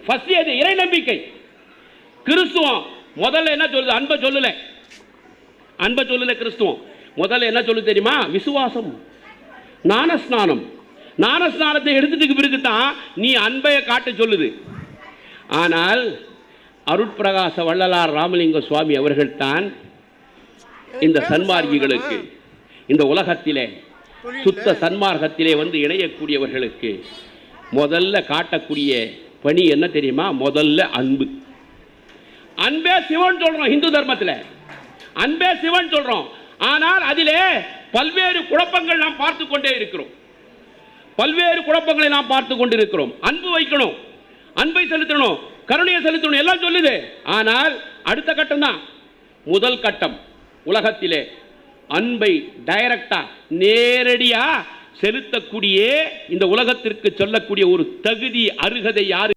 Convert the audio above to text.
First எது? இறை நம்பிக்கை. கிறிஸ்துவம் முதல்ல என்ன சொல்லுது? அன்பை சொல்லல. அன்பை சொல்லல கிறிஸ்துவம். முதல்ல என்ன சொல்லு தெரியுமா? விசுவாசம், ஞானஸ்நானம். ஞானஸ்நானத்தை எடுத்துட்டு பிறகு தான் நீ அன்பை காட்ட சொல்லுது. ஆனால் அருட்பிரகாச வள்ளலார் ராமலிங்க சுவாமி அவர்கள் தான் இந்த சன்மார்க்கிகளுக்கு, இந்த உலகத்திலே சுத்த சன்மார்க்கத்திலே வந்து இணையக்கூடியவர்களுக்கு முதல்ல காட்டக்கூடிய பணி என்ன தெரியுமா? முதல்ல அன்பு. அன்பே சிவன் சொல்றோம் இந்து தர்மத்தில், அன்பே சிவன் சொல்றோம். ஆனால் அதிலே பல்வேறு குழப்பங்கள் நாம் பார்த்து கொண்டே இருக்கிறோம். பல்வேறு குழப்பங்களை நாம் பார்த்து கொண்டிருக்கிறோம். அன்பு வைக்கணும், அன்பை செலுத்தணும், கருணையை செலுத்தணும் எல்லாம் சொல்லுது. ஆனால் அடுத்த கட்டம் தான் முதல் கட்டம். உலகத்திலே அன்பை டைரக்டா நேரடியா செலுத்தக்கூடிய இந்த உலகத்திற்கு சொல்லக்கூடிய ஒரு தகுதி, அருகதை யாரு?